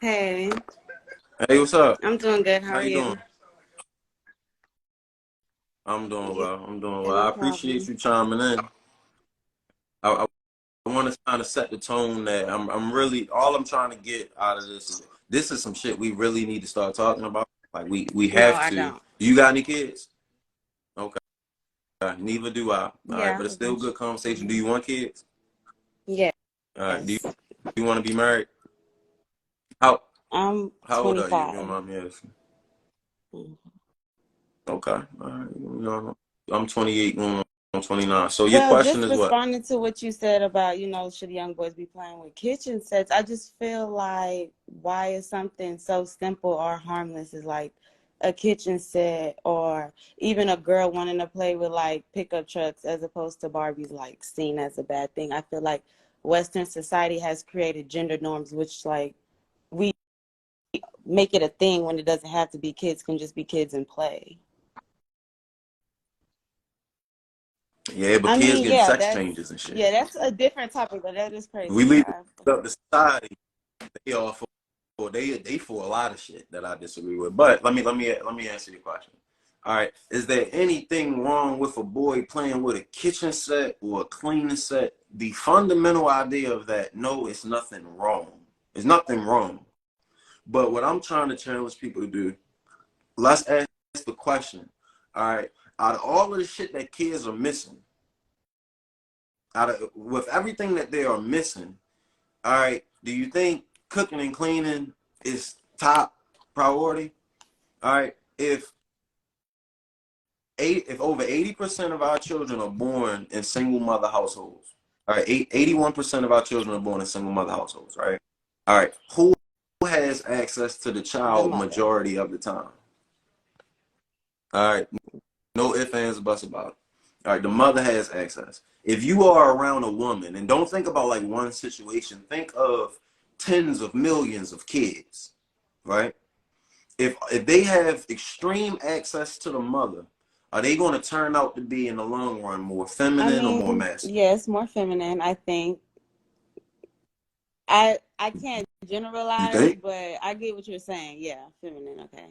Hey, Hey, what's up? I'm doing good. How How are you you? doing? I'm doing Yeah, well. I'm doing well. no I appreciate problem. you chiming in. I want to kind of set the tone that I'm really all I'm trying to get out of this is some shit we really need to start talking about. Like we No, have I to. don't. Do you got any kids? Okay. Neither do I. All right, Yeah, but it's still good conversation. Do eventually. you want kids? Yes. All right. Do you want to be married? How I'm how old are you? If you don't 25. mind me asking. Mhm. Okay. All right. I'm 28 going on 29. So your Well, question just is what? responding to what you said about, should young boys be playing with kitchen sets, I just feel like why is something so simple or harmless as like a kitchen set or even a girl wanting to play with like pickup trucks as opposed to Barbies like seen as a bad thing. I feel like Western society has created gender norms which like we make it a thing when it doesn't have to be. Kids can just be kids and play. Yeah, but I kids mean, getting sex changes and shit. that's a different topic, but that is We crazy. leave Yeah. it up to society. They all they for a lot of shit that I disagree with. But let me answer your question. All right, is there anything wrong with a boy playing with a kitchen set or a cleaning set? The fundamental idea of that, no, it's nothing wrong. It's nothing wrong. But what I'm trying to challenge people to do, let's ask the question. All right, out of all of the shit that kids are missing, out of with everything that they are missing, all right, do you think cooking and cleaning is top priority? All right, if over 80% of our children are born in single mother households, all right, 81% of our children are born in single mother households, right? All right, who has access to the The child mother. majority of the time? All right, no ifs, ands, or buts about it. All right, the mother has access. If you are around a woman, and don't think about like one situation, think of tens of millions of kids, right? If they have extreme access to the mother, are they going to turn out to be in the long run more I feminine or more mean, masculine? yes, more feminine, I think. I can't You generalize, think? but I get what you're saying. Yeah, feminine, okay.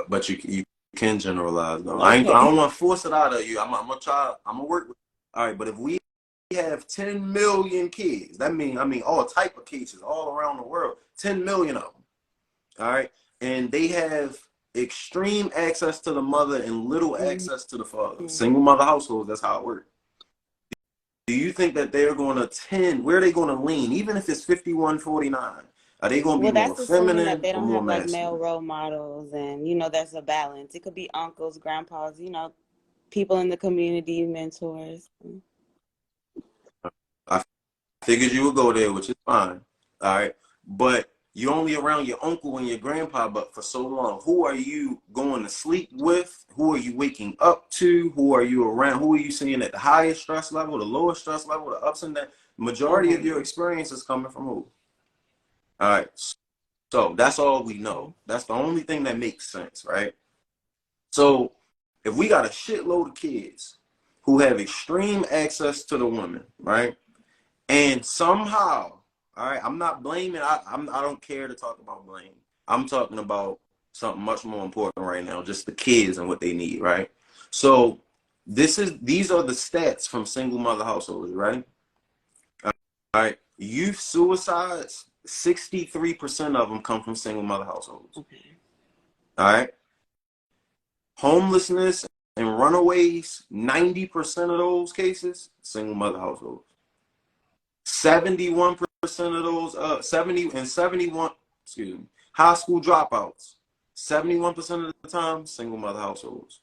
But you can generalize though. I Okay. don't want to force it out of you. I'm gonna try. I'm gonna work with. All right, but if we have 10 million kids, that mean all type of cases all around the world, 10 million of them. All right, and they have extreme access to the mother and little access to the father. Mhm. Single mother households. That's how it works. Do you think that they're going to tend, where are they going to lean, even if it's 51-49? Are they going to be Well, more that's assuming that feminine they or don't more have like male masculine? role models and, there's a balance. It could be uncles, grandpas, people in the community, mentors. I figured you would go there, which is fine. All right. But you're only around your uncle and your grandpa, but for so long. Who are you going to sleep with? Who are you waking up to? Who are you around? Who are you seeing at the highest stress level, the lowest stress level, the ups and downs? A Majority of your woman. experience is coming from who? All right. So that's all we know. Okay. That's the only thing that makes sense, right? So if we got a shitload of kids who have extreme access to the women, right? And somehow, all right, I'm not blaming. I don't care to talk about blame. I'm talking about something much more important right now, just the kids and what they need, right? So these are the stats from single mother households, right? All right, youth suicides, 63% of them come from single mother households. Okay. All right, homelessness and runaways, 90% of those cases, single mother households. 71% of those 71, excuse me, high school dropouts, 71% of the time, single mother households.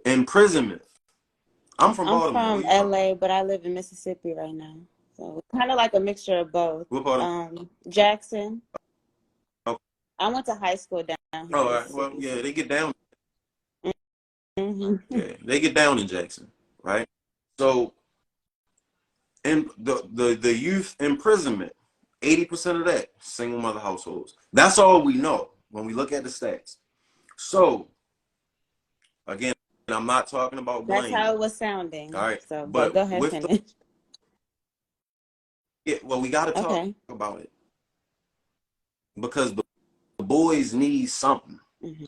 Imprisonment. I'm from I'm Baltimore. Where from you from? LA, but I live in Mississippi right now. So it's kind of like a mixture of both. What part of? Jackson. Oh, I went to high school down here all in right. Well, Mississippi. yeah, So. they get down. Hmm. Yeah, they get down in Jackson, right? So, in the youth imprisonment, 80% of that single mother households. That's all we know when we look at the stats. So, again, I'm not talking about That's how blame. it was All sounding. right. So go But ahead, with the finish. Yeah, well, we got to talk Okay. about it because the boys need something. Mm-hmm.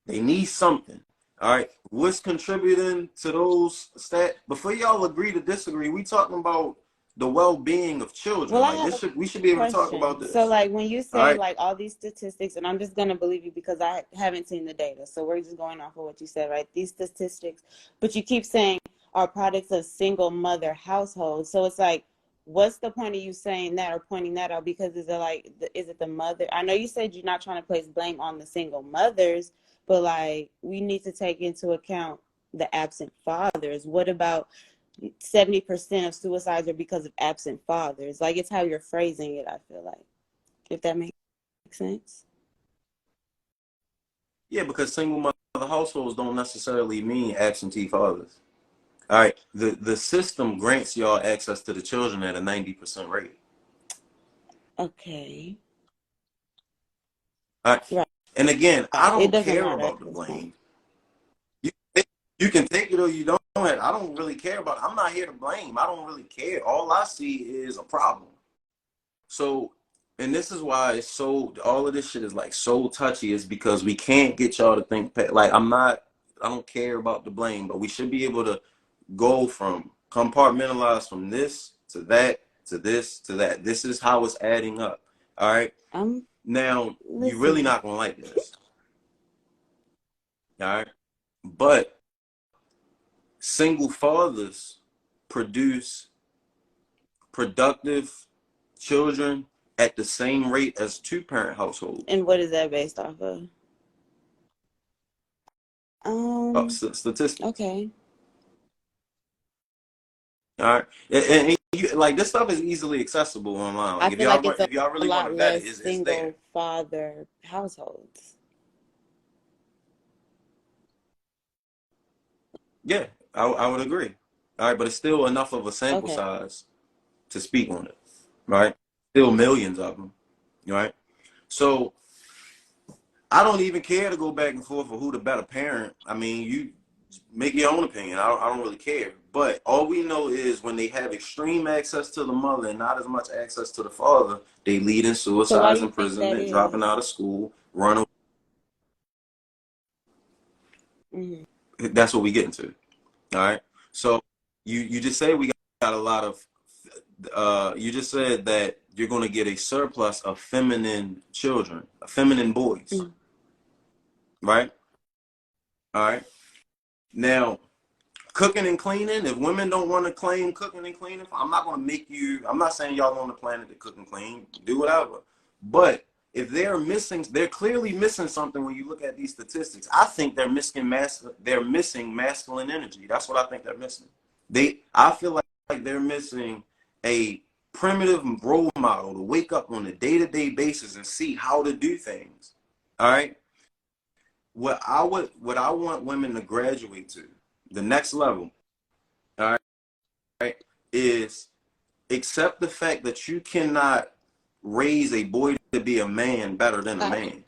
They need something. All right. What's contributing to those stats? Before y'all agree to disagree, we talking about the well-being of children. Well, I Like have this a should we should be able to talk about question. So, this. like, when you All say right. like all these statistics, and I'm just gonna believe you because I haven't seen the data, so we're just going off of what you said, right? These statistics, but you keep saying are products of single mother households. So it's like, what's the point of you saying that or pointing that out? Because is it like, is it the mother? I know you said you're not trying to place blame on the single mothers, but like we need to take into account the absent fathers. What about 70% of suicides are because of absent fathers? Like, it's how you're phrasing it, I feel like, if that makes sense. Yeah, because single mother households don't necessarily mean absentee fathers. All right. The system grants y'all access to the children at a 90% rate. Okay. All right. Right. And again, I It don't doesn't care matter about at the this point. blame. You, you can take it or you don't. I don't really care about it. I'm not here to blame. I don't really care. All I see is a problem. So, and this is why it's so, all of this shit is like so touchy, is because we can't get y'all to think, like, I don't care about the blame, but we should be able to go from compartmentalize from this to that to this to that. This is how it's adding up. All right. I'm Now, you really listening. not going to like this. All right. But single fathers produce productive children at the same rate as two-parent households. And what is that based off of? Statistics. Okay. All right, and you, like this stuff is easily accessible online. I Like feel like it's if y'all a really want to lot vet it, less it's there. single father households. Yeah, I would agree. All right, but it's still enough of a sample Okay. size to speak on it. Right, still millions of them. Right, so I don't even care to go back and forth for who the better parent. I mean, you make your own opinion. I don't really care. But all we know is when they have extreme access to the mother and not as much access to the father, they lead in So why do suicides, you think that imprisonment, dropping is? out of school, run. Mm-hmm. That's what we get into. All right. So you just say we got a lot of. You just said that you're going to get a surplus of feminine children, feminine boys, Mm-hmm. right? All right. Now, cooking and cleaning, if women don't want to claim cooking and cleaning, I'm not going to make you, I'm not saying y'all on the planet to cook and clean, do whatever. But if they're clearly missing something when you look at these statistics. I think they're missing masculine energy. That's what I think they're missing. I feel like they're missing a primitive role model to wake up on a day-to-day basis and see how to do things. All right. What I want women to graduate to, the next level, all right, is accept the fact that you cannot raise a boy to be a man better than a man.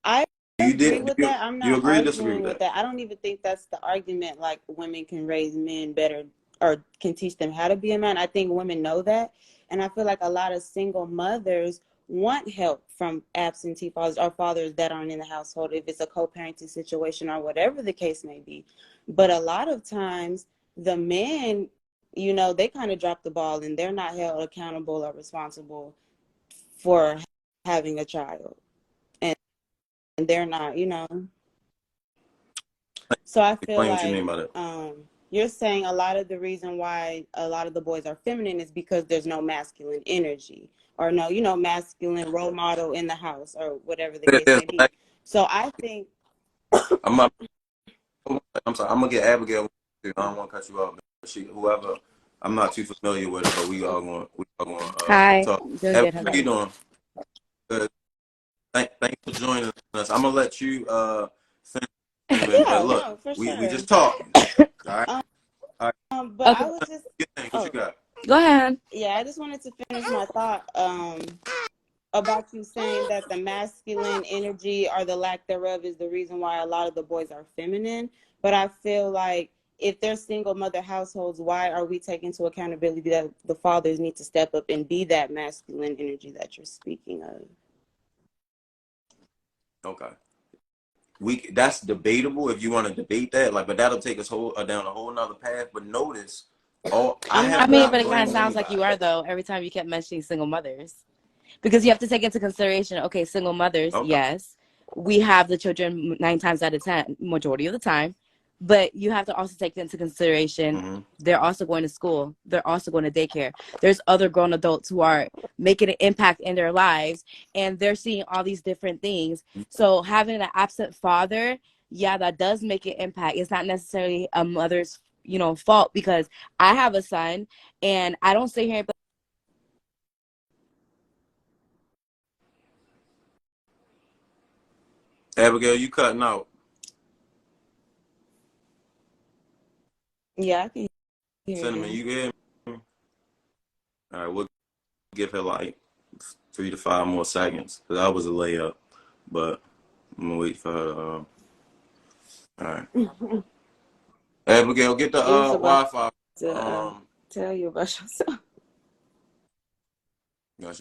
I Do you agree did with do that. I'm you not agree or disagree arguing with with that? that. I don't even think that's the argument, like women can raise men better or can teach them how to be a man. I think women know that. And I feel like a lot of single mothers want help from absentee fathers or fathers that aren't in the household, if it's a co-parenting situation or whatever the case may be. But a lot of times the men, they kind of drop the ball and they're not held accountable or responsible for having a child. And they're not, So I feel Explain what you like mean by that. you're saying a lot of the reason why a lot of the boys are feminine is because there's no masculine energy or no, masculine role model in the house or whatever the case may be. So I think, I'm not, I'm sorry. I'm gonna get Abigail. I don't want to cut you off. Whoever, I'm not too familiar with her, but we all going Hi. talk. doing Abigail, good. How how about you you? doing? Good. Thanks for joining us. I'm gonna let you finish, but Yeah, look, no, for we sure. just talking. All right. Um, All right. but Okay, I was just, Good thing. What you oh, got? go ahead. yeah, I just wanted to finish my thought about you saying that the masculine energy or the lack thereof is the reason why a lot of the boys are feminine. But I feel like if they're single mother households, why are we taking into accountability that the fathers need to step up and be that masculine energy that you're speaking of? Okay. That's debatable if you want to debate that, like, but that'll take us down a whole nother path. But notice, I I'm have not I mean, but not it kind of blamed sounds like you anybody. are, though, every time you kept mentioning single mothers. Because you have to take into consideration, okay, single mothers, Okay. yes, we have the children 9 times out of 10, majority of the time, but you have to also take into consideration Mm-hmm. they're also going to school, they're also going to daycare. There's other grown adults who are making an impact in their lives, and they're seeing all these different things. So having an absent father, yeah, that does make an impact. It's not necessarily a mother's, fault, because I have a son, and I don't sit here and Abigail, you cutting out. Yeah, I can hear Cinnamon, you. you hear me? All right, we'll give her like 3 to 5 more seconds because that was a layup. But I'm gonna wait for her to. All right, Abigail, get the I was about Wi-Fi. to tell you about yourself. Gosh,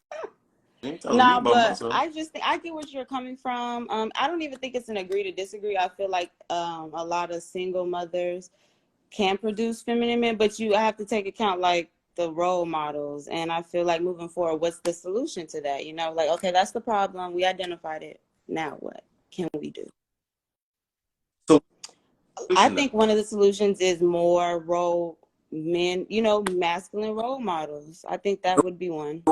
she ain't telling me No, about but myself. I just think I get where you're coming from. I don't even think it's an agree to disagree. I feel like a lot of single mothers can produce feminine men, but you have to take account like the role models. And I feel like moving forward, what's the solution to that? Like, okay, that's the problem. We identified it. Now what can we do? So, I solution. think one of the solutions is more role men, masculine role models. I think that would be one.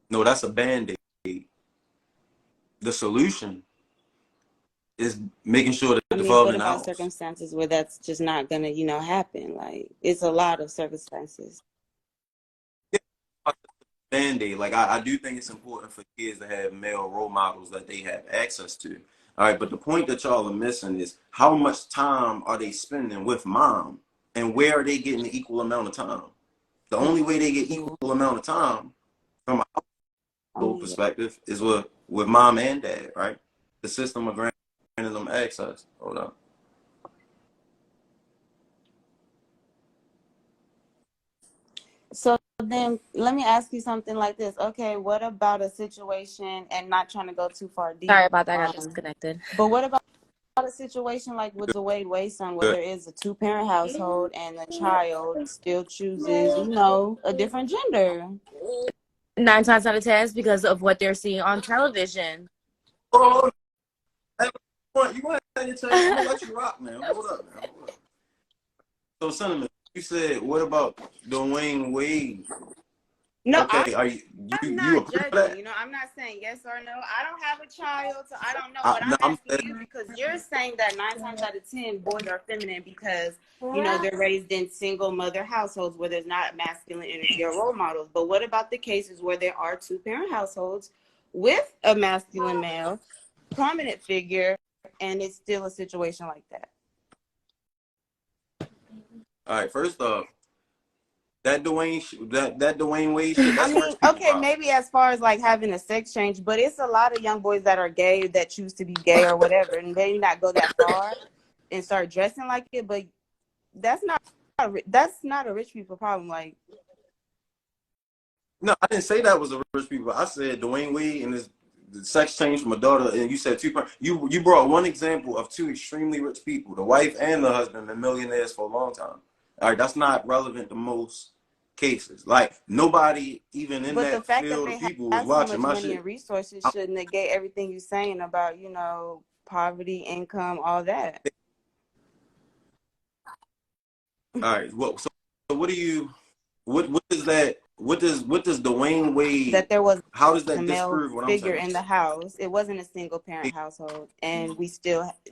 No, that's a band-aid. The solution is making sure that I the mean, father what in the about house. circumstances where that's just not gonna, happen? Like, it's a lot of circumstances. Band-aid. Like I do think it's important for kids to have male role models that they have access to. All right, but the point that y'all are missing is how much time are they spending with mom, and where are they getting the equal amount of time? The only way they get equal amount of time from a household Um, perspective is with mom and dad, right? The system of granting them access. Hold on. So then let me ask you something like this. Okay, what about a situation, and not trying to go too far sorry deep, about that, I got disconnected. but what about a situation like with the Wade Way son where Good. there is a two-parent household and the child still chooses, a different gender? 9 times out of 10 is because of what they're seeing on television. Oh, you want to change? I'm gonna let you rock, man. Hold up, man. Hold up. So, sentiment. You said, what about Dwayne Wade? No, Okay, are you I'm you not agree with judging. that? I'm not saying yes or no. I don't have a child, so I don't know. But No, I'm asking you because you're saying that 9 times out of 10 boys are feminine because they're raised in single mother households where there's not masculine energy or role models. But what about the cases where there are two-parent households with a masculine male prominent figure, and it's still a situation like that? all right. First off, that Dwayne Wade shit, I that's a mean, rich people okay, problem. maybe as far as like having a sex change, but it's a lot of young boys that are gay that choose to be gay or whatever, and maybe not go that far and start dressing like it. But that's not a rich people problem. Like, No, I didn't say that was a rich people. I said Dwayne Wade and his the sex change from a daughter, and you said two. You brought one example of two extremely rich people, the wife and the husband, been millionaires for a long time. All right, that's not relevant to most cases. Like nobody even in but the that fact that field of they people was have so watching much my money shit. and resources should negate everything you're saying about poverty, income, all that. All right. Well, so what do you what is that? What does Dwayne Wade? That there was How does a that male disprove what I'm figure saying? in the house. It wasn't a single parent household, and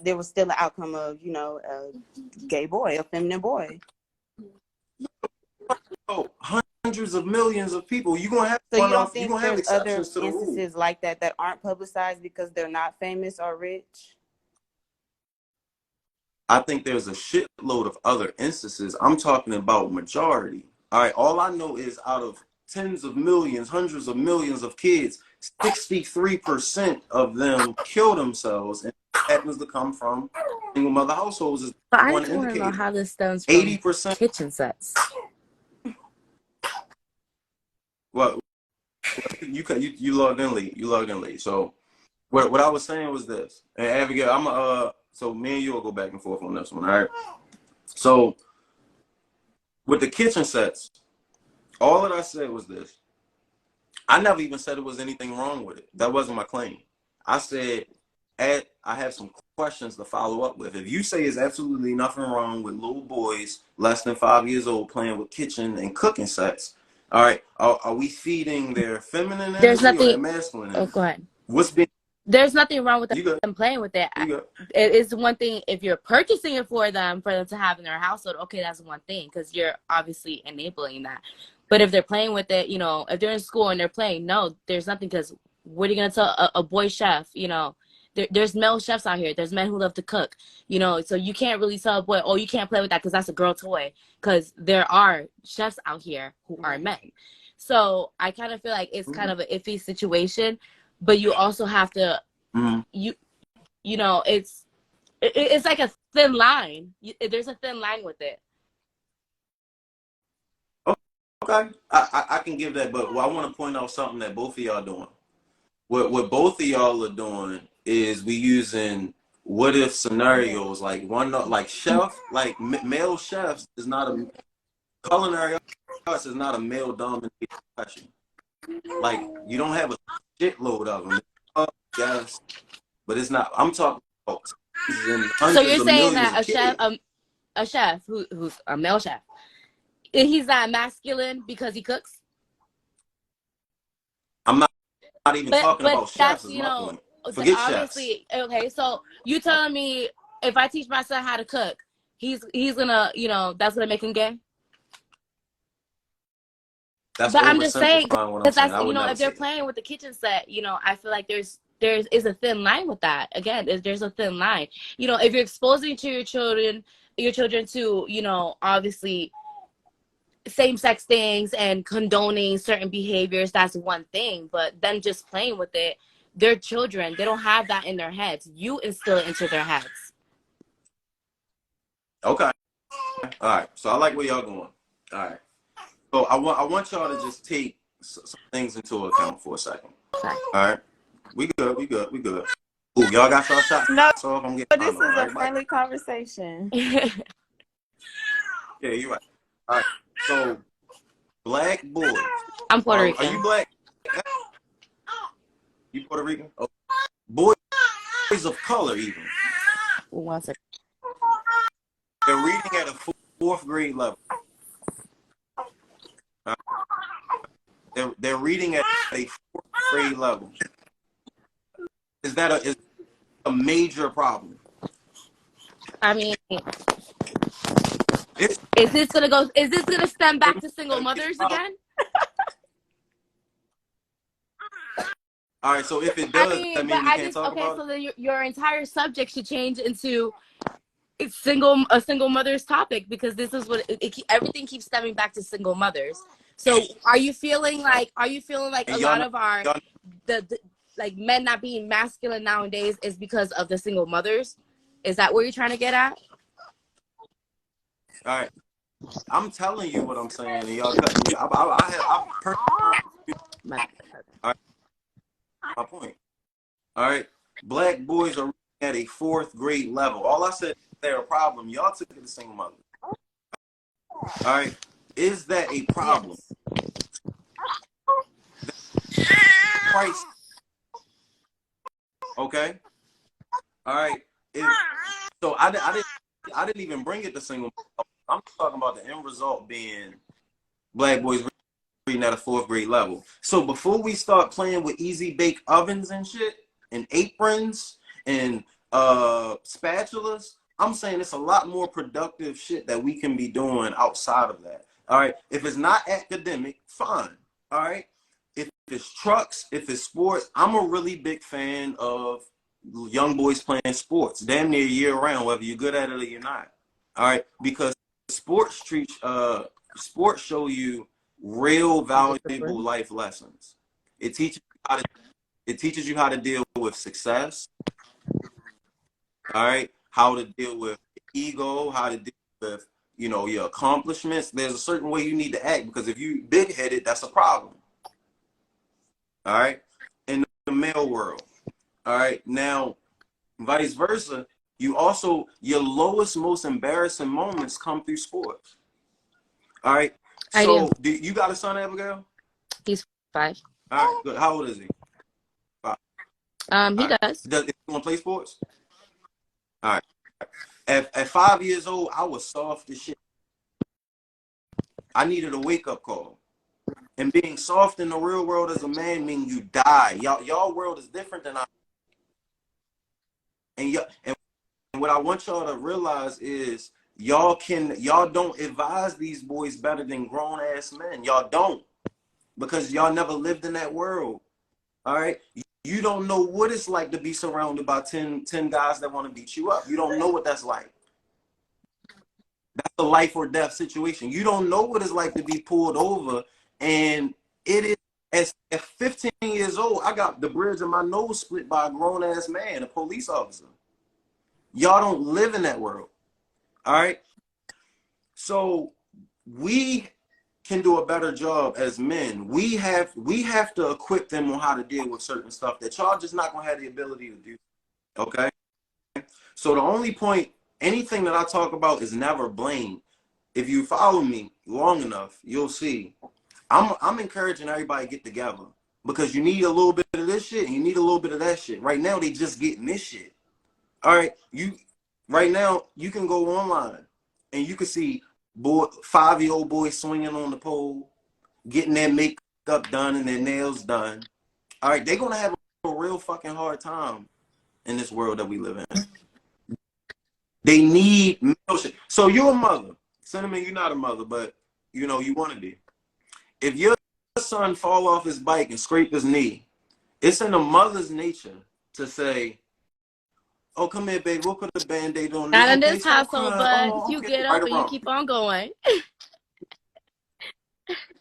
there was still an outcome of a gay boy, a feminine boy. Oh, hundreds of millions of people. You gonna have So one you don't off. You think gonna have there's other exceptions to the rule. instances like that aren't publicized because they're not famous or rich? I think there's a shitload of other instances. I'm talking about majority. All right. All I know is out of tens of millions, hundreds of millions of kids, 63% of them kill themselves, and it happens to come from single mother households is But I one just want to know indicator. how this stems from 80%. kitchen sets. Well, you logged in late. You logged in late. So what I was saying was this. And Abigail, so me and you will go back and forth on this one. All right. So with the kitchen sets, all that I said was this. I never even said there was anything wrong with it. That wasn't my claim. I said, I have some questions to follow up with. If you say there's absolutely nothing wrong with little boys less than 5 years old playing with kitchen and cooking sets, all right, are we feeding their feminine There's energy or nothing. their masculine Oh, energy? go ahead. What's being There's nothing wrong with you good? them playing with it. You good? It is one thing if you're purchasing it for them to have in their household. Okay, that's one thing because you're obviously enabling that. But if they're playing with it, if they're in school and they're playing, no, there's nothing. Because what are you gonna tell a boy chef? There's male chefs out here. There's men who love to cook. So you can't really tell a boy, oh, you can't play with that because that's a girl toy. Because there are chefs out here who are men. So I kind of feel like it's kind of an iffy situation, but you also have to it's like a thin line. There's a thin line with it. Okay, I can give that, but I want to point out something that both of y'all doing. What both of y'all are doing is we using what if scenarios, like chef, like male chefs is not a culinary arts is not a male dominated profession. Like you don't have a shitload of them. Yes, but it's not. I'm talking about So you're hundreds of saying millions that of kids. a chef who's a male chef, he's not masculine because he cooks? I'm not even talking But about chefs. that's Is my point. Forget chefs. obviously okay. So you telling me if I teach my son how to cook, he's gonna that's gonna make him gay? That's But I'm just saying oversimplifying what I'm because saying. that's I would never if they're say that. playing with the kitchen set, I feel like there is a thin line with that. Again, there's a thin line. If you're exposing to your children to obviously same-sex things and condoning certain behaviors, that's one thing. But then just playing with it, they're children. They don't have that in their heads. You instill it into their heads. Okay. All right. So I like where y'all going. All right. So I want y'all to just take some things into account for a second. Okay. All right. We good. We good. We good. Ooh, y'all got y'all shots No, off. I'm getting but mine this off. is All a right, friendly conversation. yeah, you're right. All right. So black boys. I'm Puerto Are Rican. you black? You Puerto Rican? Oh. Boys of color even. 1 second. They're reading at a fourth grade level. They're reading at a fourth grade level. Is a major problem? I mean, It's is this gonna stem back to single mothers again? All right, so if it I does, mean, that but mean we can't talk okay, about so it? then your entire subject should change into a single mother's topic because this is what everything keeps stemming back to single mothers. So are you feeling like And a y'all lot know, of our y'all, the like men not being masculine nowadays is because of the single mothers? Is that where you're trying to get at? all right, I'm telling you what I'm saying, and y'all cutting me. I My all right, my point. All right, black boys are at a fourth grade level. All I said is they're a problem. Y'all took it to single mother. All right, is that a problem? Yes. Price. Okay. All right. So I didn't even bring it to single. I'm talking about the end result being black boys reading at a fourth grade level. So before we start playing with easy bake ovens and shit and aprons and spatulas, I'm saying it's a lot more productive shit that we can be doing outside of that. All right. If it's not academic, fine. All right. If it's trucks, if it's sports, I'm a really big fan of young boys playing sports, damn near year round, whether you're good at it or you're not. All right, because sports show you real valuable life lessons. It teaches you how to deal with success. All right, how to deal with ego, how to deal with, you know, your accomplishments. There's a certain way you need to act, because if you big-headed, that's a problem. All right? In the male world. All right? Now, vice versa, you also, your lowest, most embarrassing moments come through sports. All right? I do. So, you got a son, Abigail? He's 5. All right, good. How old is he? 5. He All right. does. Is he want to play sports? All right. At 5 years old, I was soft as shit. I needed a wake-up call. And being soft in the real world as a man means you die. Y'all world is different than ours. And what I want y'all to realize is y'all don't advise these boys better than grown-ass men. Y'all don't. Because y'all never lived in that world. All right? You don't know what it's like to be surrounded by 10 guys that want to beat you up. You don't know what that's like. That's a life or death situation. You don't know what it's like to be pulled over. And it is, at 15 years old, I got the bridge of my nose split by a grown-ass man, a police officer. Y'all don't live in that world. All right? So we can do a better job as men. We have to equip them on how to deal with certain stuff that y'all just not going to have the ability to do. Okay? So the only point, anything that I talk about is never blame. If you follow me long enough, you'll see. I'm encouraging everybody to get together, because you need a little bit of this shit and you need a little bit of that shit. Right now, they just getting this shit. All right, right now you can go online and you can see 5-year-old boys swinging on the pole, getting their makeup done and their nails done. All right, they're gonna have a real fucking hard time in this world that we live in. They need shit. So you're a mother. Cinnamon, you're not a mother, but you know you want to be. If your son fall off his bike and scrape his knee, it's in a mother's nature to say, "Oh, come here, baby. We'll put a Band-Aid on this. Not in Okay, this stop household, crying. but Oh, you okay, get right up or and you wrong." keep on going.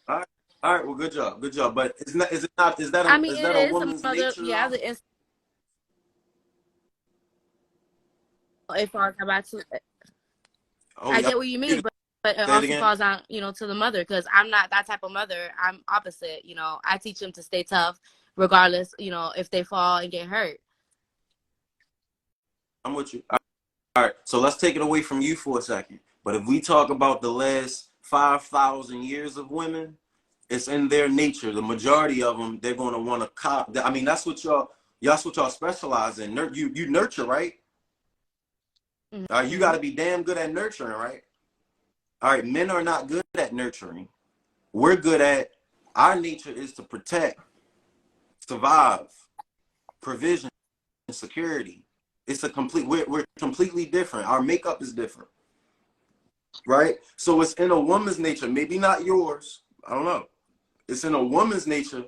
All right, all right. Well, good job, good job. But is I mean, it that a is a woman's mother. nature Yeah, though? it falls back to. Oh, I yeah. get what you mean, but it Say it also again. falls on, to the mother, because I'm not that type of mother. I'm opposite. I teach them to stay tough, regardless. If they fall and get hurt. I'm with you. All right. So let's take it away from you for a second. But if we talk about the last 5,000 years of women, it's in their nature. The majority of them, they're going to want to cop. I mean, that's what y'all specialize in. You nurture, right? All right. You got Mm-hmm. to be damn good at nurturing, right? All right. Men are not good at nurturing. We're good at, our nature is to protect, survive, provision, and security. It's we're completely different. Our makeup is different, right? So it's in a woman's nature, maybe not yours. I don't know. It's in a woman's nature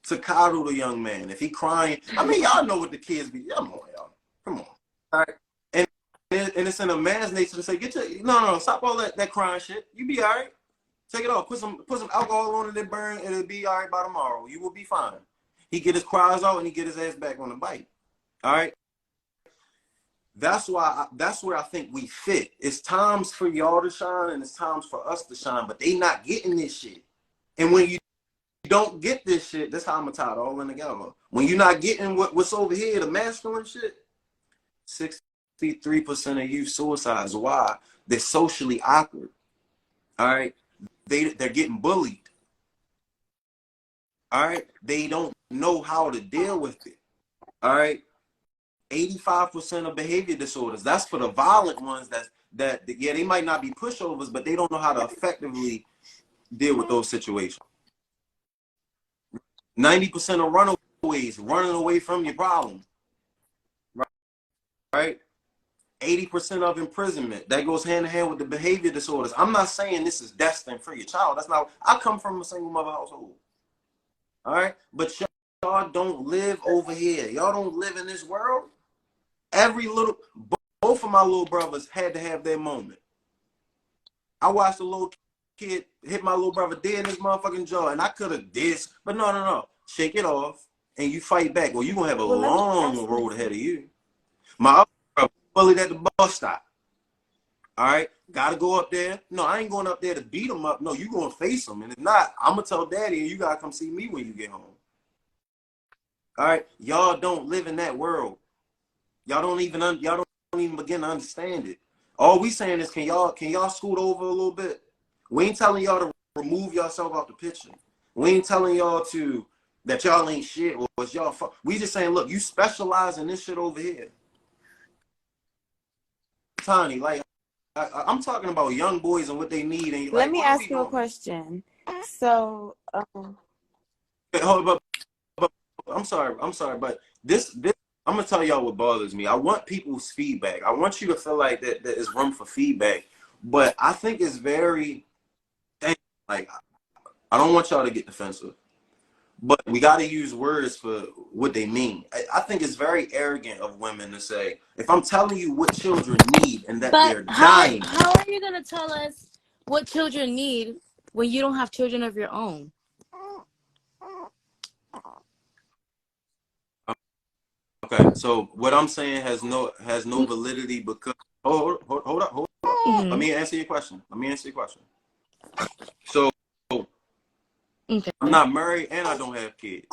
to coddle the young man. If he crying, I mean, y'all know what the kids be. Come on, y'all. Come on. All right. And it's in a man's nature to say, no, stop all that crying shit. You be all right. Take it off. Put some alcohol on it and burn, and it'll be all right by tomorrow. You will be fine. He get his cries out and he get his ass back on the bike. All right. That's where I think we fit. It's times for y'all to shine and it's times for us to shine, but they not getting this shit. And when you don't get this shit, that's how I'm gonna tie it all in together. When you're not getting what's over here, the masculine shit, 63% of youth suicides. Why? They're socially awkward. All right. They're getting bullied. All right. They don't know how to deal with it. All right. 85% of behavior disorders. That's for the violent ones. That yeah, they might not be pushovers, but they don't know how to effectively deal with those situations. 90% of runaways, running away from your problem. Right? 80% of imprisonment. That goes hand in hand with the behavior disorders. I'm not saying this is destined for your child. That's not. I come from a single mother household. All right, but y'all don't live over here. Y'all don't live in this world. Both of my little brothers had to have their moment. I watched a little kid hit my little brother dead in his motherfucking jaw, and I could have dissed, but no. Shake it off, and you fight back, or you gonna have a long road ahead of you. My other brother, bullied at the bus stop. All right, gotta go up there. No, I ain't going up there to beat them up. No, you gonna face them, and if not, I'm gonna tell daddy, and you gotta come see me when you get home. All right, y'all don't live in that world. Y'all don't even begin to understand it. All we saying is, can y'all scoot over a little bit? We ain't telling y'all to remove yourself out the picture. We ain't telling y'all that y'all ain't shit or it's y'all fuck. We just saying, look, you specialize in this shit over here. Tiny, like I'm talking about young boys and what they need. And Let like, me what are ask we you a doing? question. So, Hold up, I'm sorry, but this I'm gonna tell y'all what bothers me. I want people's feedback. I want you to feel like that there is room for feedback. But I think it's very like I don't want y'all to get defensive. But we got to use words for what they mean. I think it's very arrogant of women to say, if I'm telling you what children need and that But they're how dying. are you gonna tell us what children need when you don't have children of your own? Okay, so what I'm saying has no validity because hold up. Let me answer your question. So Okay. I'm not married and I don't have kids.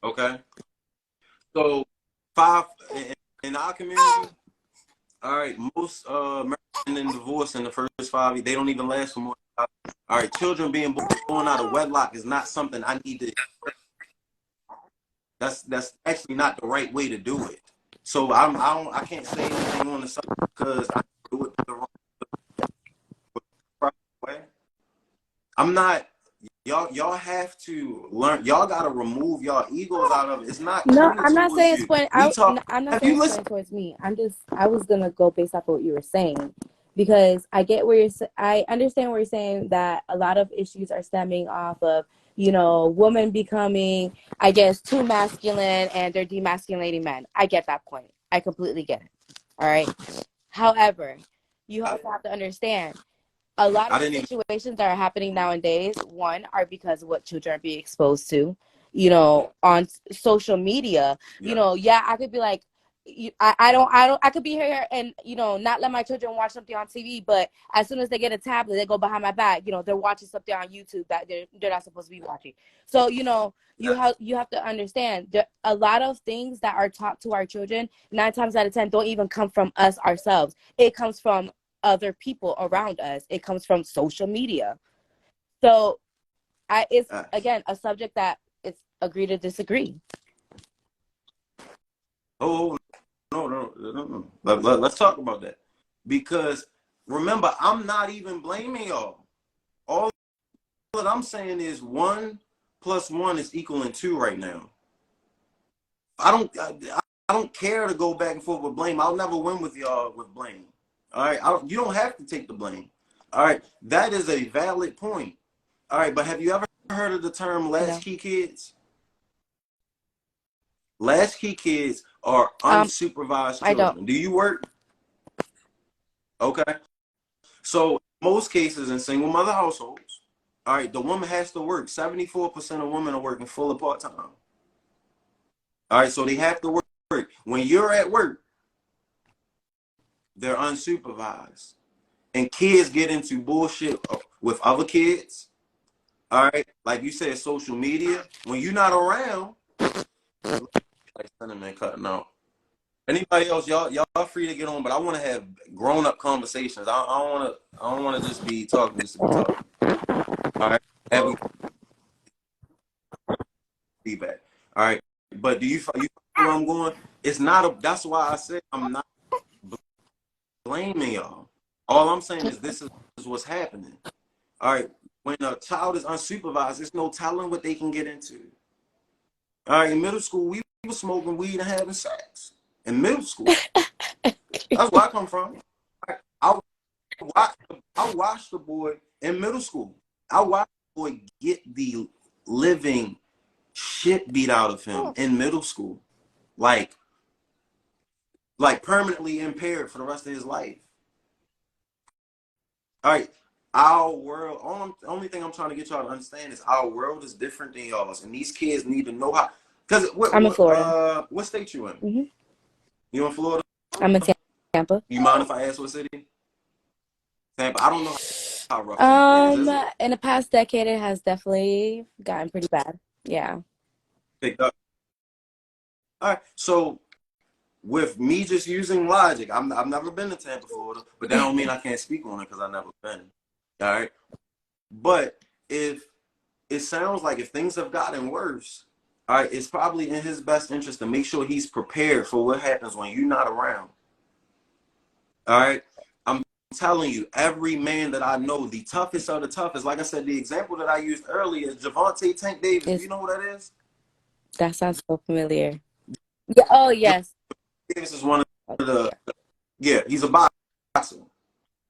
Okay, so five in our community. All right, most married and divorce in the first 5 years, they don't even last for more than 5 years. All right, children being born out of wedlock is not something I need to. That's actually not the right way to do it. So I can't say anything on the subject because I do it the wrong way. I'm not. Y'all have to learn. Y'all got to remove y'all egos out of it. It's not No, pointed I'm not towards saying it's you. point. We talk. I'm not Have saying you it's listened? pointing towards me. I was gonna go based off of what you were saying, because I get where I understand where you're saying that a lot of issues are stemming off of, women becoming, I guess, too masculine and they're demasculating men. I get that point. I completely get it. All right. However, you also have to understand a lot I of the didn't even. situations that are happening nowadays, one, are because of what children are being exposed to, on social media. Yeah. Yeah, I could be like, I could be here and, not let my children watch something on TV, but as soon as they get a tablet, they go behind my back, they're watching something on YouTube that they're not supposed to be watching. So, you have to understand that a lot of things that are taught to our children, 9 times out of 10, don't even come from us ourselves. It comes from other people around us. It comes from social media. So it's again a subject that it's agree to disagree. Oh no. Let's talk about that because remember, I'm not even blaming y'all. All that I'm saying is 1 + 1 is equaling 2 right now. I don't care to go back and forth with blame. I'll never win with y'all with blame. All right, you don't have to take the blame. All right, that is a valid point. All right, but have you ever heard of the term No. latchkey kids? Latchkey kids are unsupervised I don't. children. Do you work? Okay. So most cases in single mother households, all right, the woman has to work. 74% of women are working full or part time. All right, so they have to work. When you're at work, they're unsupervised. And kids get into bullshit with other kids. All right, like you said, social media. When you're not around, like cinnamon cutting out. Anybody else, y'all free to get on, but I want to have grown up conversations. I don't want to just be talking just to be talking. All right, have feedback. All right, but do you where I'm going? It's not a. That's why I said I'm not blaming y'all. All I'm saying is this is what's happening. All right, when a child is unsupervised, there's no telling what they can get into. All right, in middle school, we were smoking weed and having sex. In middle school, that's where I come from. I watched the boy in middle school. I watched the boy get the living shit beat out of him in middle school, like permanently impaired for the rest of his life. All right, our world. Only thing I'm trying to get y'all to understand is our world is different than y'all's, and these kids need to know how. Because I'm in Florida. what state you in? Mm-hmm. You in Florida? I'm in Tampa. You mind if I ask what city? Tampa. I don't know how rough Tampa is it? In the past decade, it has definitely gotten pretty bad. Yeah. Picked up. All right. So with me just using logic, I've never been to Tampa, Florida, but that don't mean I can't speak on it because I've never been. All right. But if it sounds like if things have gotten worse, all right, it's probably in his best interest to make sure he's prepared for what happens when you're not around. All right. I'm telling you, every man that I know, the toughest of the toughest, like I said, the example that I used earlier is Javante Tank Davis. Do It's, you know who that is? that sounds so familiar. Yeah. Oh, yes. Davis is one of Okay, the, yeah, he's a boxer,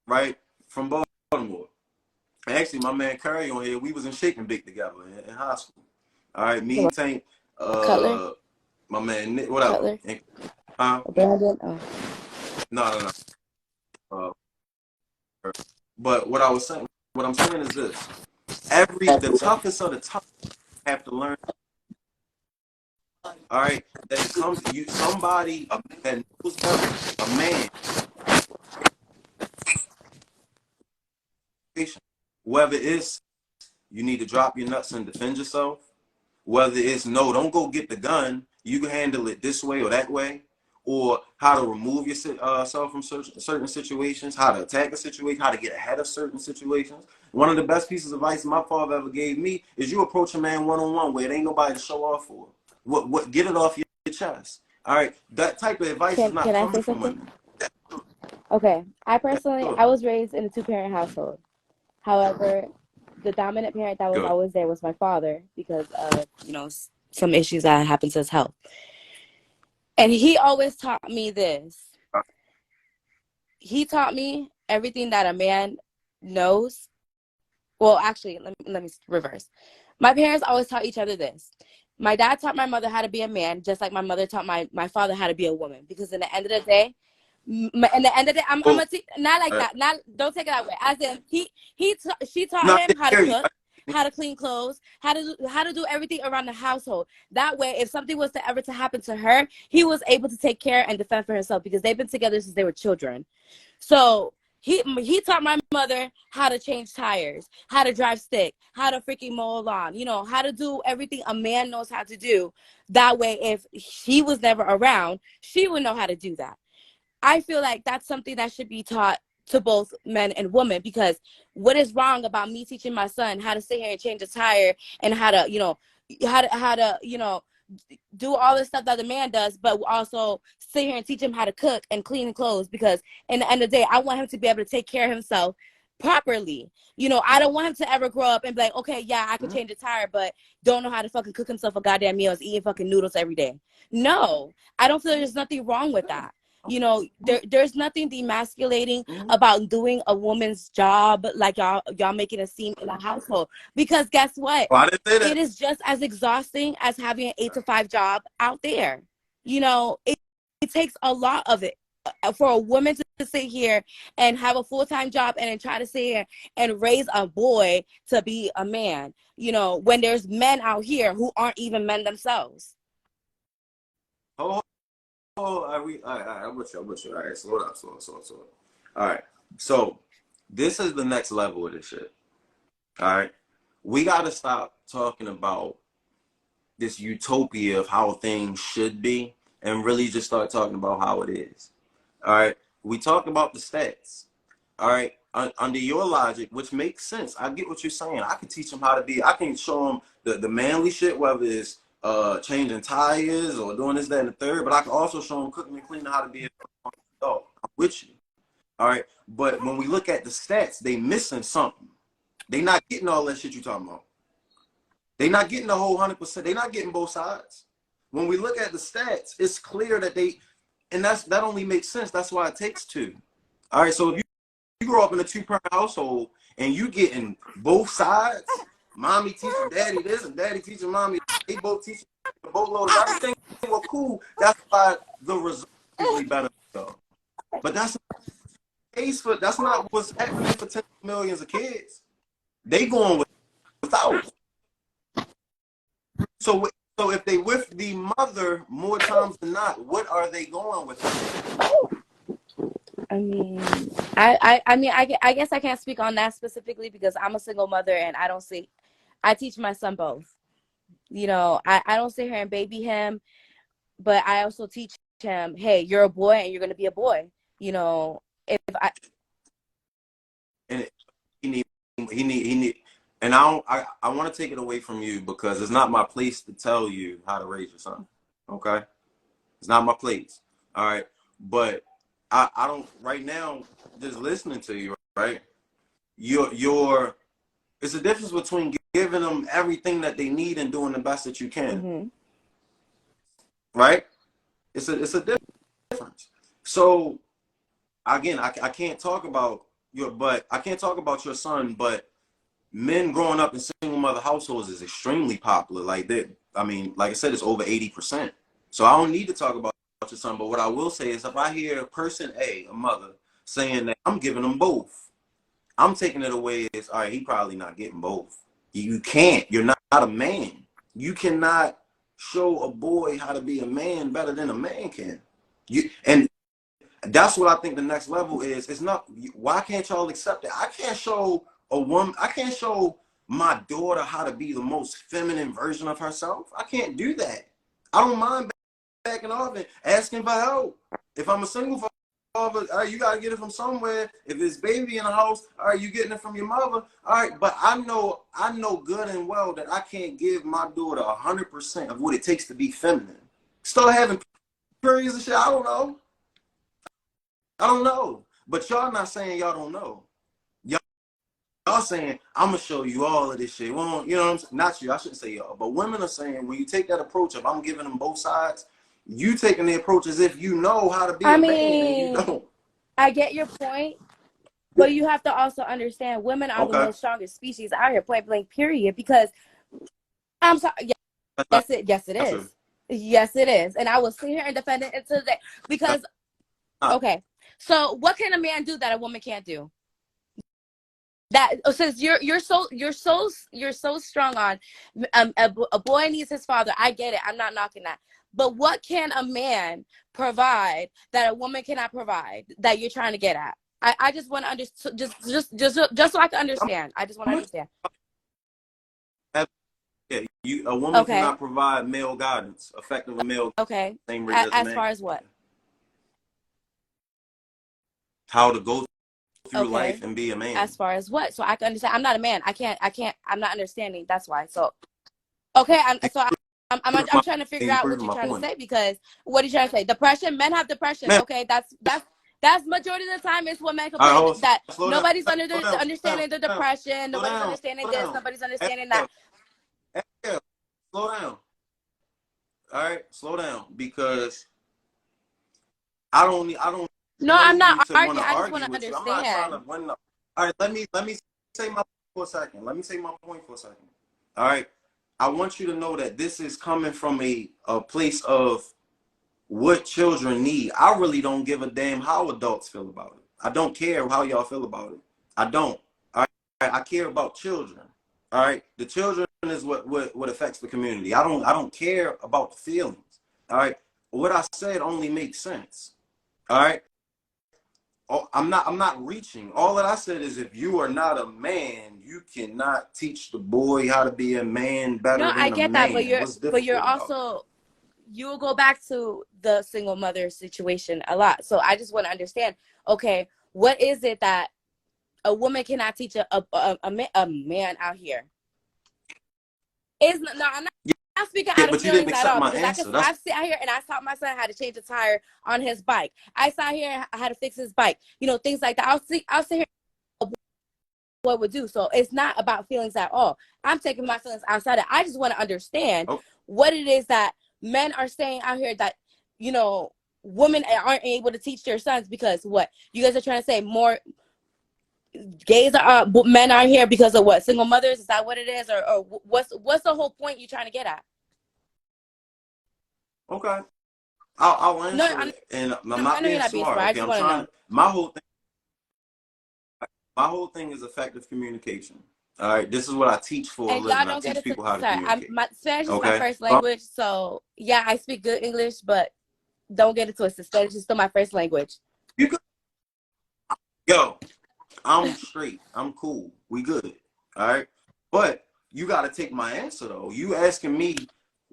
right? From Baltimore. Actually, my man Curry on here, we was in Shaking Big together in high school. All right, me, yeah. Tank, Cutler? my man Nick, whatever. Cutler? And, Brandon? Oh. no. But what I was saying, what I'm saying is this: the toughest of the tough have to learn. All right, that it comes you somebody that knows better, a man, whether it's you need to drop your nuts and defend yourself, whether it's no, don't go get the gun, you can handle it this way or that way, or how to remove yourself from certain situations, how to attack a situation, how to get ahead of certain situations. One of the best pieces of advice my father ever gave me is you approach a man one-on-one where it ain't nobody to show off for. What get it off your chest. All right, that type of advice is Can not I coming say from something? women. Okay. Good. I was raised in a two-parent household. However, the dominant parent that was Good. always there was my father because of, some issues that happened to his health. And he always taught me this. He taught me everything that a man knows. Well, actually, let me reverse. My parents always taught each other this. My dad taught my mother how to be a man, just like my mother taught my father how to be a woman. Because in the end of the day, I'm Oh, gonna not like that. Not don't take it that way. As in, she taught not him how to hear you. cook, how to clean clothes, how to do everything around the household. That way, if something was to ever to happen to her, he was able to take care and defend for himself because they've been together since they were children. So he taught my mother how to change tires, how to drive stick, how to freaking mow a lawn, how to do everything a man knows how to do. That way, if he was never around, she would know how to do that. I feel like that's something that should be taught to both men and women because what is wrong about me teaching my son how to sit here and change a tire and how to, do all the stuff that the man does, but also sit here and teach him how to cook and clean clothes because in the end of the day, I want him to be able to take care of himself properly. I don't want him to ever grow up and be like, okay, yeah, I can change a tire, but don't know how to fucking cook himself a goddamn meal, is eating fucking noodles every day. No, I don't feel there's nothing wrong with that. There's nothing demasculating about doing a woman's job like y'all making it seem in a household. Because guess what? Oh, I didn't say that. It is just as exhausting as having an 8 to 5 job out there. It takes a lot of it for a woman to sit here and have a full-time job and then try to sit here and raise a boy to be a man, when there's men out here who aren't even men themselves. Oh, all right, I'm with you. All right, slow down. All right, so this is the next level of this shit. All right, we got to stop talking about this utopia of how things should be and really just start talking about how it is. All right, we talked about the stats. All right, under your logic, which makes sense. I get what you're saying. I can teach them how to be. I can show them the manly shit, whether it's changing tires or doing this, that, and the third. But I can also show them cooking and cleaning how to be a dog. I'm with you. All right, but when we look at the stats, they missing something. They not getting all that shit you talking about. They not getting the whole 100%. They not getting both sides. When we look at the stats, it's clear that that only makes sense. That's why it takes two. All right, so if you grow up in a two-parent household and you getting both sides, mommy teaching daddy this and daddy teaching mommy, they both teaching a boatload of everything. Well, cool. That's why the result is usually better though. But that's that's not what's happening for tens of millions of kids. They going without. So if they with the mother more times than not, what are they going without? I mean, I guess I can't speak on that specifically because I'm a single mother and I teach my son both. You know, I don't sit here and baby him, but I also teach him, hey, you're a boy and you're going to be a boy. You know, if I, And he need, and I want to take it away from you because it's not my place to tell you how to raise your son. Okay, it's not my place. All right, but I don't right now. Just listening to you, right? You're it's a difference between giving them everything that they need and doing the best that you can, mm-hmm. right? It's a difference. So again, I can't talk about I can't talk about your son, but men growing up in single mother households is extremely popular. Like that, I mean, like I said, it's over 80%. So I don't need to talk about your son, but what I will say is if I hear person A, a mother, saying that I'm giving them both, I'm taking it away as, all right, he probably not getting both. You can't. You're not a man. You cannot show a boy how to be a man better than a man can. And that's what I think the next level is. It's not, why can't y'all accept it? I can't show a woman, I can't show my daughter how to be the most feminine version of herself. I can't do that. I don't mind backing off and asking for help. If I'm a single father, all right, you gotta get it from somewhere. If it's baby in the house, all right, you getting it from your mother. All right, but I know good and well that I can't give my daughter 100% of what it takes to be feminine. Start having periods and shit. I don't know. But y'all not saying y'all don't know. Y'all saying I'm gonna show you all of this shit. Well, you know what I'm saying? Not you. I shouldn't say y'all. But women are saying when you take that approach of I'm giving them both sides, you taking the approach as if you know how to be I a man and you mean, don't. I get your point, but you have to also understand women are the Okay. most strongest species out here, point blank, period. Because I'm sorry, That's not, yes, it not true. is. Yes, it is. And I will sit here and defend it until the day. That's Because, not. okay, so what can a man do that a woman can't do? That since you're so strong on a boy needs his father. I get it. I'm not knocking that. But what can a man provide that a woman cannot provide that you're trying to get at? I just want to understand, just so I can understand. I just want to understand. Yeah, a woman Okay. cannot provide male guidance, effective male Okay. same rate as a As man. far as what? How to go through Okay. life and be a As man. far as what? So I can understand. I'm not a man. I'm not understanding. That's why. So okay. I'm trying to figure You out what proving you're my trying to point. say because what are you trying to say? Depression. Men have depression. Man, Okay. That's majority of the time is what men all right, complain hold on, that slow down, nobody's slow down, understanding the depression. slow Nobody's down, understanding slow this. down. Nobody's understanding that. Exhale, exhale, slow down. All right, slow down because I don't No, know I'm you not to want arguing. to I just want argue to with you. I'm not trying to understand. win. All right, let me say my point for a second. Let me say my point for a second. All right, I want you to know that this is coming from a place of what children need. I really don't give a damn how adults feel about it. I don't care how y'all feel about it. I don't. All right, I care about children. All right, the children is what affects the community. I don't care about the feelings. All right, what I said only makes sense. All right. Oh, I'm not reaching. All that I said is if you are not a man, you cannot teach the boy how to be a man No, better I than a get that, man. What's but you're difficult about it? also you will go back to the single mother situation a lot. So I just want to understand. Okay, what is it that a woman cannot teach a man out here? Is no, I'm not speaking Yeah, out of but you didn't feelings at accept all my because answer. That's I've sit out here and I taught my son how to change a tire on his bike. I sat here how to fix his bike. You know, things like that. I'll sit here what would do. So it's not about feelings at all. I'm taking my feelings outside of. I just want to understand okay. what it is that men are saying out here that women aren't able to teach their sons because what you guys are trying to say more gays are men are here because of what single mothers, is that what it is, or what's the whole point you're trying to get at? Okay. I'll No, answer it, and I'm I not know you're being not being smart. smart. I Okay, just I'm want to trying. know. My whole thing is effective communication. All right, this is what I teach for a And y'all living. I don't get teach it to people how to sorry, communicate. my Spanish is my Okay, first so language, so yeah, I speak good English, but don't get it twisted. Spanish is still my first language. you good. Yo, I'm straight. I'm cool. We good. All right. But you got to take my answer though. You asking me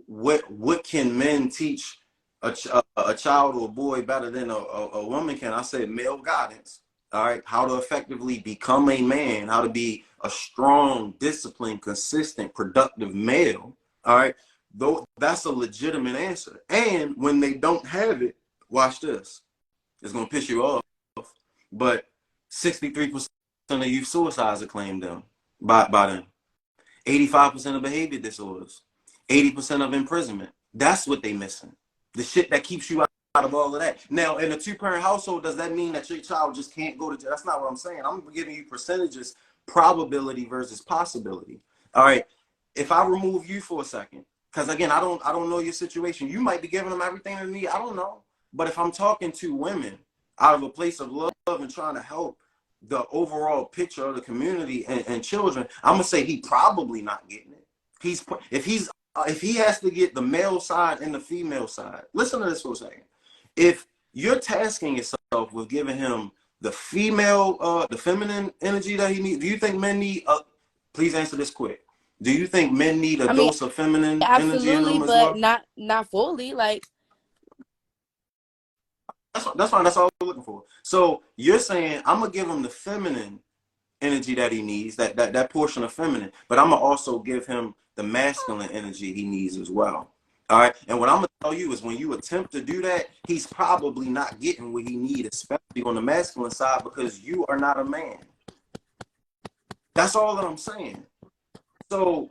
what can men teach a child or a boy better than a woman can? I said male guidance. All right. How to effectively become a man. How to be a strong, disciplined, consistent, productive male. All right. Though that's a legitimate answer. And when they don't have it, watch this. It's gonna piss you off. But 63% of youth suicides are claimed them by them. 85% of behavior disorders. 80% of imprisonment. That's what they missing. The shit that keeps you out of all of that. Now, in a two-parent household, does that mean that your child just can't go to jail? That's not what I'm saying. I'm giving you percentages, probability versus possibility. All right. If I remove you for a second, because again, I don't know your situation. You might be giving them everything they need. I don't know. But if I'm talking to women out of a place of love and trying to help the overall picture of the community and children, I'm gonna say he probably not getting it. If he has to get the male side and the female side. Listen to this for a second. If you're tasking yourself with giving him the the feminine energy that he needs, do you think men need? Please answer this quick. Do you think men need a I mean, dose of feminine energy in absolutely, them as but well? not fully. Like, That's fine. That's all we're looking for. So you're saying I'm gonna give him the feminine energy that he needs, that portion of feminine, but I'm gonna also give him the masculine energy he needs as well. All right. And what I'm gonna tell you is when you attempt to do that, he's probably not getting what he needs, especially on the masculine side, because you are not a man. That's all that I'm saying. So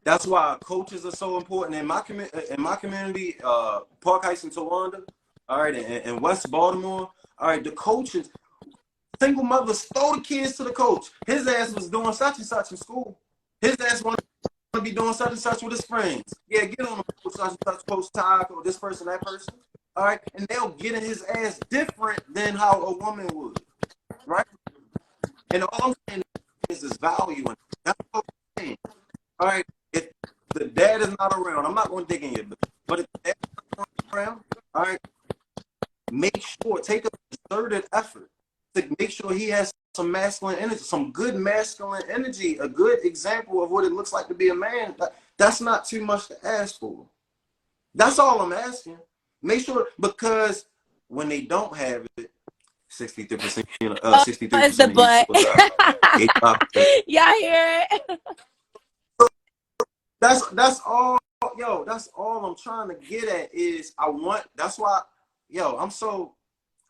that's why coaches are so important in my community, Park Heights and Towanda, all right, and West Baltimore. All right, the coaches, single mothers throw the kids to the coach. His ass was doing such and such in school. His ass want to be doing such and such with his friends. Yeah, get on the such and such, Coach Todd, or this person, that person. All right, and they'll get in his ass different than how a woman would, right? And all I'm saying is value, and that's what I'm saying. All right, if the dad is not around, I'm not going to dig in your business, but if the dad is not around, all right, make sure, take a concerted effort to make sure he has some masculine energy, some good masculine energy, a good example of what it looks like to be a man. That's not too much to ask for. That's all I'm asking. Make sure, because when they don't have it, 63%, oh, it's the 63% of youth butt. suicide, 85%. Y'all hear it? That's all, yo. That's all I'm trying to get at is I want. That's why, yo. I'm so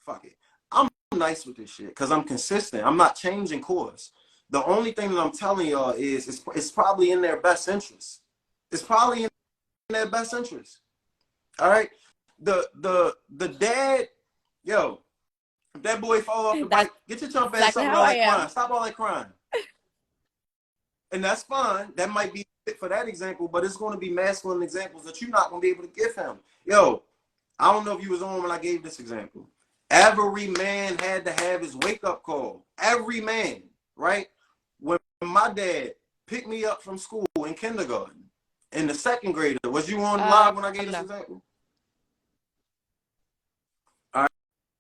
fuck it. I'm nice with this shit because I'm consistent. I'm not changing course. The only thing that I'm telling y'all is it's probably in their best interest. It's probably in their best interest. All right. The dad, yo. If that boy fall off the That's bike, get your chump ass exactly up and how all I that am. crying. Stop all that crying. And that's fine. That might be fit for that example, but it's going to be masculine examples that you're not going to be able to give him. Yo, I don't know if you was on when I gave this example. Every man had to have his wake-up call. Every man, right? When my dad picked me up from school in kindergarten, in the second grader, was you on live when I gave this No. example? All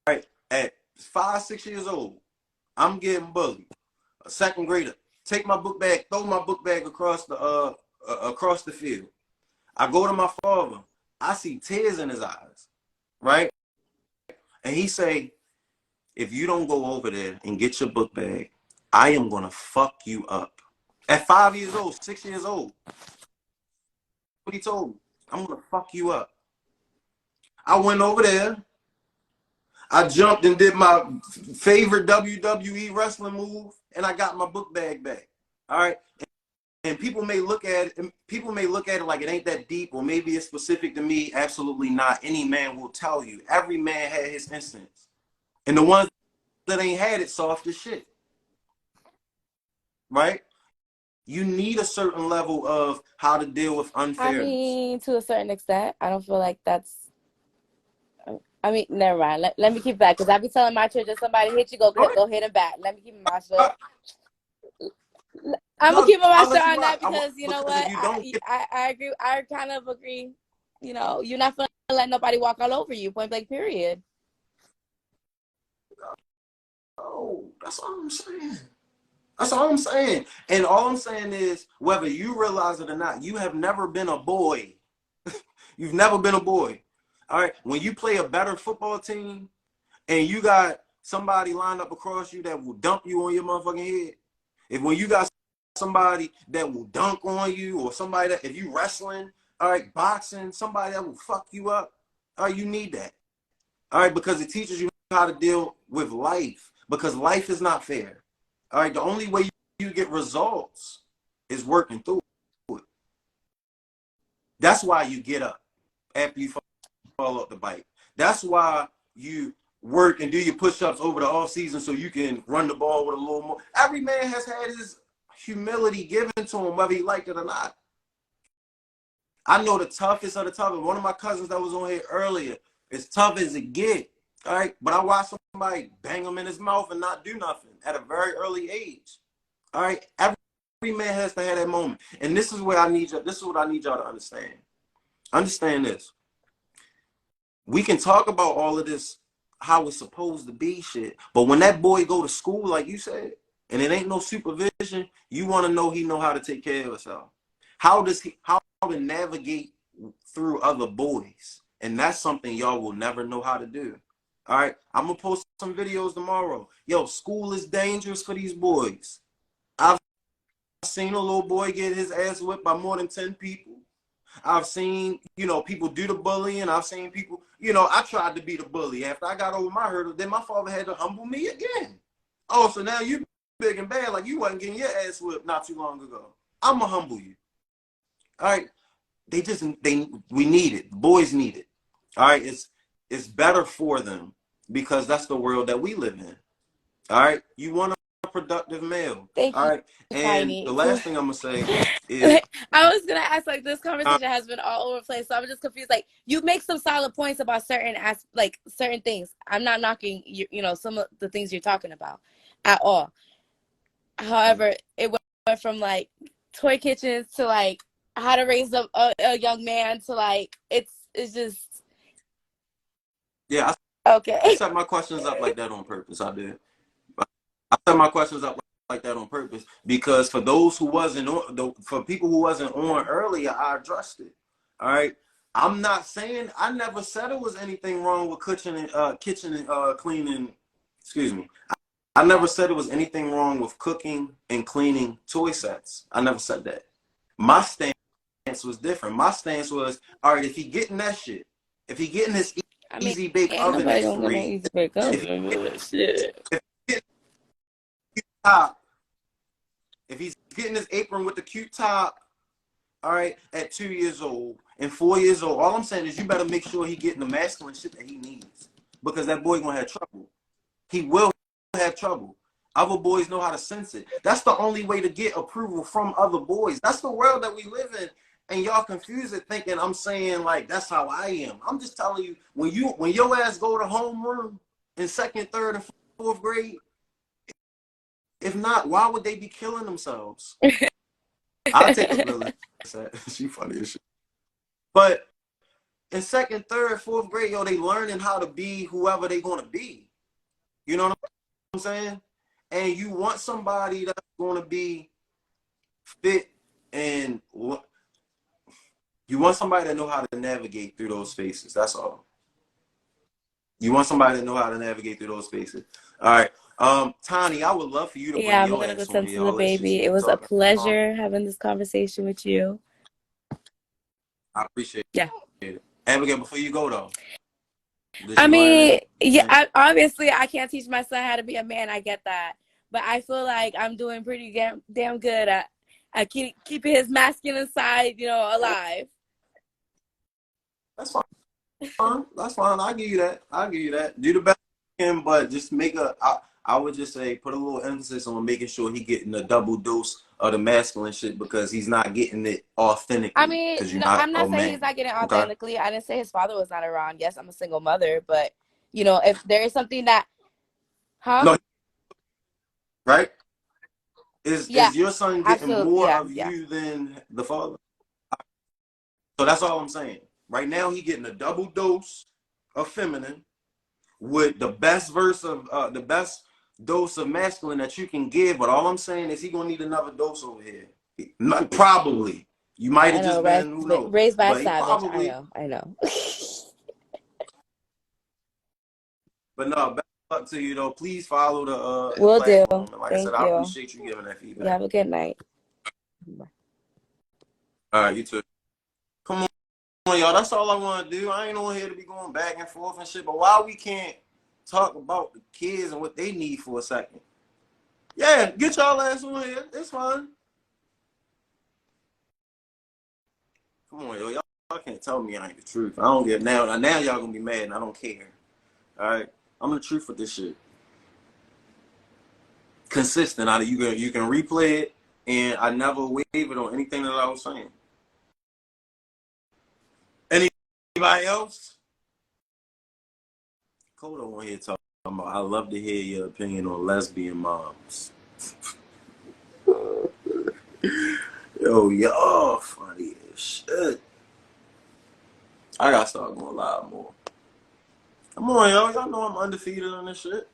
right. At 5, 6 years old, I'm getting bullied. A second grader, take my book bag, throw my book bag across the field. I go to my father. I see tears in his eyes, right? And he say, if you don't go over there and get your book bag, I am gonna fuck you up. At 5 years old, 6 years old, what he told me, I'm gonna fuck you up. I went over there. I jumped and did my favorite WWE wrestling move, and I got my book bag back. All right. And people may look at it like it ain't that deep, or maybe it's specific to me. Absolutely not. Any man will tell you. Every man had his instance. And the ones that ain't had it soft as shit. Right? You need a certain level of how to deal with I unfairness. mean, to a certain extent, I don't feel like that's. I mean, never mind. Let me keep that because I be telling my children, somebody hit you, go hit them back. Let me keep my mouth shut. I'm gonna No, keep my I'll mouth shut let you on that rock. because you know Because if what, you don't get I agree. I kind of agree. You know, you're not gonna let nobody walk all over you. Point blank. Period. go. That's all I'm saying. That's all I'm saying. And all I'm saying is, whether you realize it or not, you have never been a boy. You've never been a boy. All right. When you play a better football team and you got somebody lined up across you that will dump you on your motherfucking head, when you got somebody that will dunk on you, or somebody that, if you wrestling, all right, boxing, somebody that will fuck you up, all right, you need that. All right, because it teaches you how to deal with life, because life is not fair. All right, the only way you get results is working through it. That's why you get up after you fall off the bike. That's why you work and do your push-ups over the off season so you can run the ball with a little more. Every man has had his humility given to him, whether he liked it or not. I know the toughest of the toughest. One of my cousins that was on here earlier, as tough as it get, all right? But I watched somebody bang him in his mouth and not do nothing at a very early age. All right? Every man has to have that moment. And this is where I need you. This is what I need y'all to understand. Understand this. We can talk about all of this, how it's supposed to be shit. But when that boy go to school, like you said, and it ain't no supervision, you want to know he know how to take care of himself. How to navigate through other boys. And that's something y'all will never know how to do. All right. I'm going to post some videos tomorrow. Yo, school is dangerous for these boys. I've seen a little boy get his ass whipped by more than 10 people. I've seen, people do the bullying. I've seen people, I tried to be the bully. After I got over my hurdle, then my father had to humble me again. Oh, so now you big and bad, like you wasn't getting your ass whipped not too long ago. I'm going to humble you. All right. We need it. The boys need it. All right. It's better for them because that's the world that we live in. All right. You want a productive male. Thank All you, right. And Tiny. the last thing I'm going to say is, I was gonna ask, like, this conversation has been all over the place, so I'm just confused. Like, you make some solid points about certain things. I'm not knocking some of the things you're talking about at all. However, it went from like toy kitchens to like how to raise a young man to like it's just yeah, I okay. set my questions up like that on purpose. I did. I set my questions up like that on purpose because for those who wasn't on, for people who wasn't on earlier, I addressed it. All right. I'm not saying, I never said it was anything wrong with kitchen and cleaning. Excuse me. I never said it was anything wrong with cooking and cleaning toy sets. I never said that. My stance was different. My stance was, all right, if he getting that shit, if he getting his I mean, easy bake ain't oven nobody at gonna get no 3, easy break up. if he, Shit. if he getting top, if he's getting his apron with the cute top, all right, at 2 years old and 4 years old, all I'm saying is you better make sure he getting the masculine shit that he needs because that boy gonna have trouble. He will have trouble. Other boys know how to sense it. That's the only way to get approval from other boys. That's the world that we live in. And y'all confuse it thinking I'm saying like that's how I am. I'm just telling you, when your ass go to homeroom in second, third, and fourth grade, if not, why would they be killing themselves? I'll take a village. She funny as shit. But in second, third, fourth grade, yo, they learning how to be whoever they gonna be. You know what I'm saying? And you want somebody that's going to be fit and you want somebody that know how to navigate through those spaces. That's all. You want somebody that know how to navigate through those spaces. All right. Tani, I would love for you to bring Yeah, I'm your gonna go ass on tend here. to the All that shit baby. you It be was a talking. pleasure having this conversation with you. I appreciate Yeah. it. Abigail, before you go though, did I you learn mean, yeah, anything? obviously I can't teach my son how to be a man. I get that. But I feel like I'm doing pretty damn good at keeping his masculine side, alive. That's fine. That's fine. I'll give you that. I'll give you that. Do the best you can, but just I would just say put a little emphasis on making sure he getting a double dose of the masculine shit because he's not getting it I authentically mean, because you're no, not I'm a not saying he's man. not getting Okay? authentically. I didn't say his father was not around. Yes, I'm a single mother, but if there is something that, huh? No, right? Yeah, Is your son getting absolutely. more Yeah, of yeah. you than the father? So that's all I'm saying. Right now, he getting a double dose of feminine with the best verse of the best dose of masculine that you can give, but all I'm saying is he gonna need another dose over here. Not probably. You might I have know, just been, who knows? raised by a But he savage. I probably. know, I know. But no, best luck to you though. Please follow the Will do. platform. And like I said, Thank I you. appreciate you giving that You feedback. have a good night. All right, you too. Come on, y'all. That's all I want to do. I ain't on here to be going back and forth and shit. But why we can't talk about the kids and what they need for a second? Yeah, get y'all ass on here. It's fine. Come on, yo. Y'all can't tell me I ain't the truth. I don't get now. Now y'all gonna be mad and I don't care. All right, I'm the truth with this shit. Consistent. You can replay it, and I never wavered on anything that I was saying. Anybody else? Kodo on here talking about. I love to hear your opinion on lesbian moms. Yo, y'all funny as shit. I gotta start going live more. Come on, y'all. Y'all know I'm undefeated on this shit.